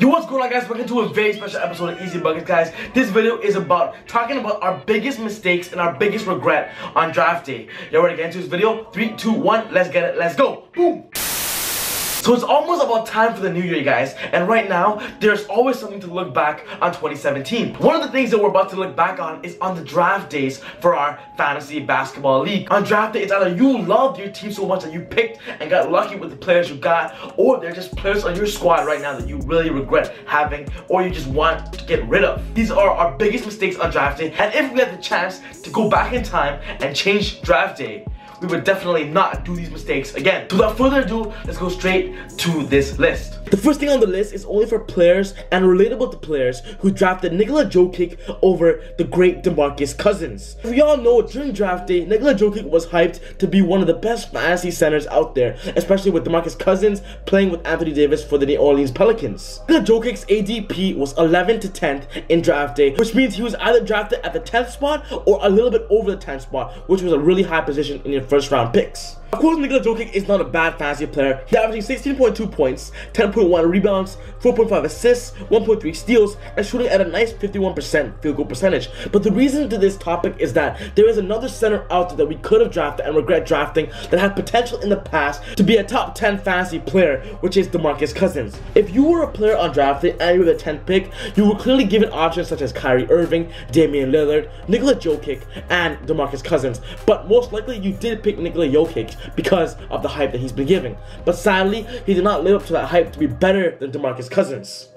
Yo, what's going on, guys? Welcome to a very special episode of Easy Buckets, guys. This video is about talking about our biggest mistakes and our biggest regret on draft day. Y'all ready to get into this video? 3, 2, 1, let's get it, let's go. Boom! So it's almost about time for the new year, guys, and right now, there's always something to look back on 2017. One of the things that we're about to look back on is on the draft days for our fantasy basketball league. On draft day, it's either you loved your team so much that you picked and got lucky with the players you got, or they're just players on your squad right now that you really regret having, or you just want to get rid of. These are our biggest mistakes on draft day, and if we had the chance to go back in time and change draft day, we would definitely not do these mistakes again. So without further ado, let's go straight to this list. The first thing on the list is only for players and relatable to players who drafted Nikola Jokic over the great DeMarcus Cousins. We all know during draft day, Nikola Jokic was hyped to be one of the best fantasy centers out there, especially with DeMarcus Cousins playing with Anthony Davis for the New Orleans Pelicans. Nikola Jokic's ADP was 11th to 10th in draft day, which means he was either drafted at the 10th spot or a little bit over the 10th spot, which was a really high position in your first round picks. Of course, Nikola Jokic is not a bad fantasy player. He's averaging 16.2 points, 10.1 rebounds, 4.5 assists, 1.3 steals, and shooting at a nice 51% field goal percentage. But the reason to this topic is that there is another center out there that we could have drafted and regret drafting that had potential in the past to be a top 10 fantasy player, which is DeMarcus Cousins. If you were a player on draft day and you were the 10th pick, you were clearly given options such as Kyrie Irving, Damian Lillard, Nikola Jokic, and DeMarcus Cousins. But most likely you did pick Nikola Jokic because of the hype that he's been giving. But sadly, he did not live up to that hype to be better than DeMarcus Cousins.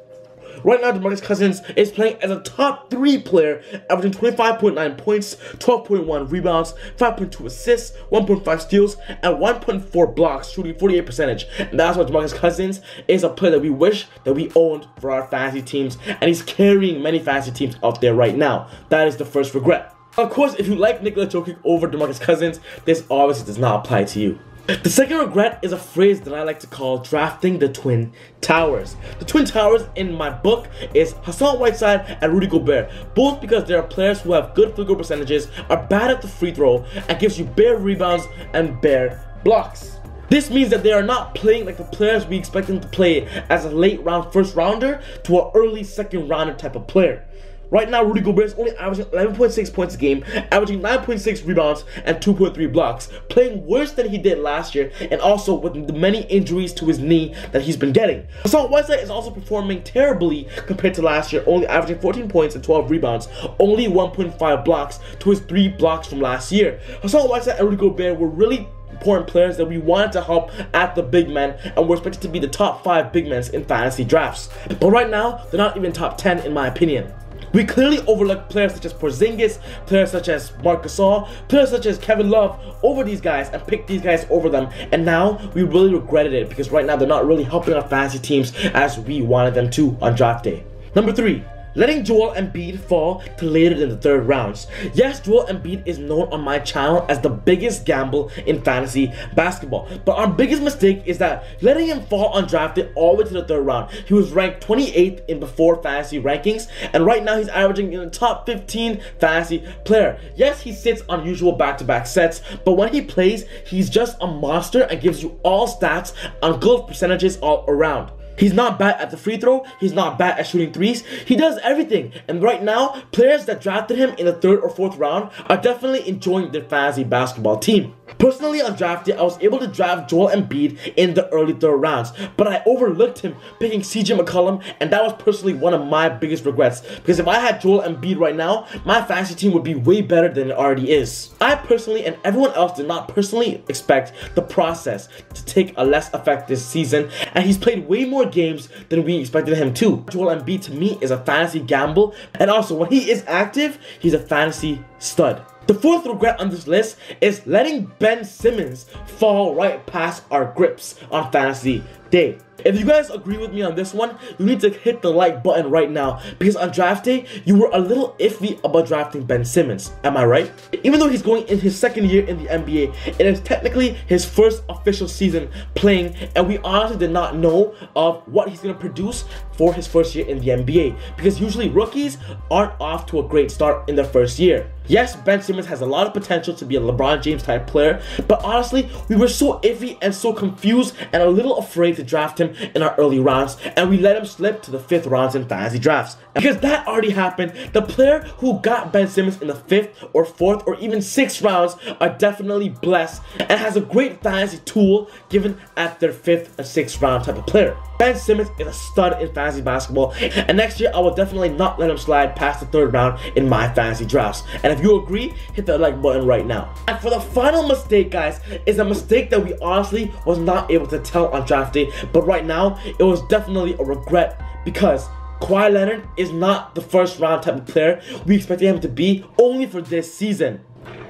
Right now, DeMarcus Cousins is playing as a top 3 player, averaging 25.9 points, 12.1 rebounds, 5.2 assists, 1.5 steals, and 1.4 blocks, shooting 48%. And that's why DeMarcus Cousins is a player that we wish that we owned for our fantasy teams, and he's carrying many fantasy teams out there right now. That is the first regret. Of course, if you like Nikola Jokic over DeMarcus Cousins, this obviously does not apply to you. The second regret is a phrase that I like to call drafting the Twin Towers. The Twin Towers in my book is Hassan Whiteside and Rudy Gobert, both because they are players who have good field goal percentages, are bad at the free throw, and gives you bare rebounds and bare blocks. This means that they are not playing like the players we expect them to play as a late round first rounder to an early second rounder type of player. Right now, Rudy Gobert is only averaging 11.6 points a game, averaging 9.6 rebounds and 2.3 blocks, playing worse than he did last year, and also with the many injuries to his knee that he's been getting. Hassan Whiteside is also performing terribly compared to last year, only averaging 14 points and 12 rebounds, only 1.5 blocks to his 3 blocks from last year. Hassan Whiteside and Rudy Gobert were really important players that we wanted to help at the big men, and were expected to be the top 5 big men in fantasy drafts. But right now, they're not even top 10 in my opinion. We clearly overlooked players such as Porzingis, players such as Marc Gasol, players such as Kevin Love over these guys and picked these guys over them, and now we really regretted it because right now they're not really helping our fantasy teams as we wanted them to on draft day. Number 3. Letting Joel Embiid fall to later in the 3rd rounds. Yes, Joel Embiid is known on my channel as the biggest gamble in fantasy basketball, but our biggest mistake is that letting him fall on draft day all the way to the 3rd round. He was ranked 28th in before fantasy rankings, and right now he's averaging in the top 15 fantasy player. Yes, he sits on usual back-to-back sets, but when he plays, he's just a monster and gives you all stats on good percentages all around. He's not bad at the free throw, he's not bad at shooting threes, he does everything. And right now, players that drafted him in the 3rd or 4th round are definitely enjoying their fantasy basketball team. Personally, on draft day, I was able to draft Joel Embiid in the early 3rd rounds, but I overlooked him picking CJ McCollum, and that was personally one of my biggest regrets, because if I had Joel Embiid right now, my fantasy team would be way better than it already is. I personally, and everyone else, did not personally expect the process to take a less effect this season, and he's played way more games than we expected him to. Joel Embiid to me is a fantasy gamble, and also when he is active, he's a fantasy stud. The 4th regret on this list is letting Ben Simmons fall right past our grips on fantasy day. If you guys agree with me on this one, you need to hit the like button right now, because on draft day, you were a little iffy about drafting Ben Simmons. Am I right? Even though he's going in his 2nd year in the NBA, it is technically his 1st official season playing, and we honestly did not know of what he's going to produce for his 1st year in the NBA, because usually rookies aren't off to a great start in their 1st year. Yes, Ben Simmons has a lot of potential to be a LeBron James type player, but honestly, we were so iffy and so confused and a little afraid to to draft him in our early rounds, and we let him slip to the 5th rounds in fantasy drafts. And because that already happened, the player who got Ben Simmons in the 5th or 4th or even 6th rounds are definitely blessed and has a great fantasy tool given at their 5th and 6th round type of player. Ben Simmons is a stud in fantasy basketball, and next year I will definitely not let him slide past the 3rd round in my fantasy drafts. And if you agree, hit that like button right now. And for the final mistake, guys, is a mistake that we honestly was not able to tell on draft day, but right now it was definitely a regret, because Kawhi Leonard is not the 1st round type of player we expected him to be only for this season.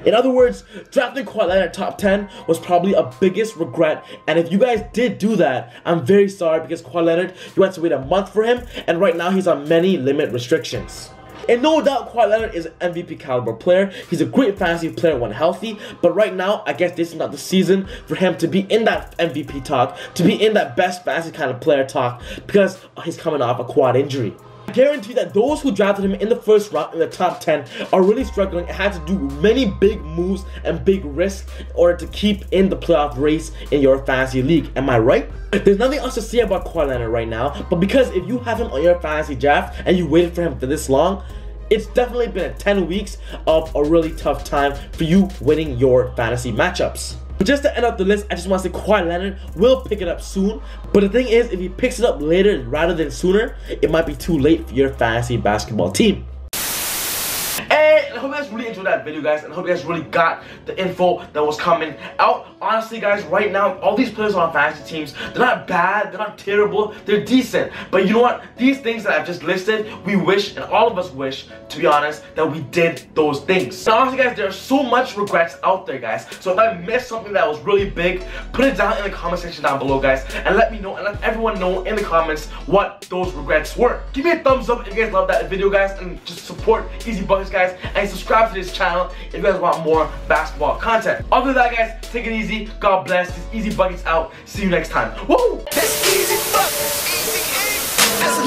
In other words, drafting Kawhi Leonard top 10 was probably a biggest regret, and if you guys did do that, I'm very sorry, because Kawhi Leonard, you had to wait a month for him, and right now he's on many limit restrictions. And no doubt Kawhi Leonard is an MVP caliber player. He's a great fantasy player when healthy, but right now I guess this is not the season for him to be in that MVP talk, to be in that best fantasy kind of player talk, because he's coming off a quad injury. I guarantee that those who drafted him in the 1st round in the top 10 are really struggling and had to do many big moves and big risks in order to keep in the playoff race in your fantasy league. Am I right? There's nothing else to say about Kawhi Leonard right now, but because if you have him on your fantasy draft and you waited for him for this long, it's definitely been 10 weeks of a really tough time for you winning your fantasy matchups. But just to end up the list, I just want to say Kawhi Leonard will pick it up soon. But the thing is, if he picks it up later rather than sooner, it might be too late for your fantasy basketball team. And I hope you guys really enjoyed that video, guys, and I hope you guys really got the info that was coming out. Honestly, guys, right now, all these players on fantasy teams, they're not bad, they're not terrible, they're decent. But you know what? These things that I've just listed, we wish, and all of us wish, to be honest, that we did those things. Now, honestly, guys, there's so much regrets out there, guys. So if I missed something that was really big, put it down in the comment section down below, guys, and let me know, and let everyone know in the comments what those regrets were. Give me a thumbs up if you guys love that video, guys, and just support Easy Buckets, guys, and subscribe to this channel if you guys want more basketball content. Other than that, guys, take it easy. God bless. This Easy Buckets out. See you next time. Woo! That's Easy Buckets. Easy. That's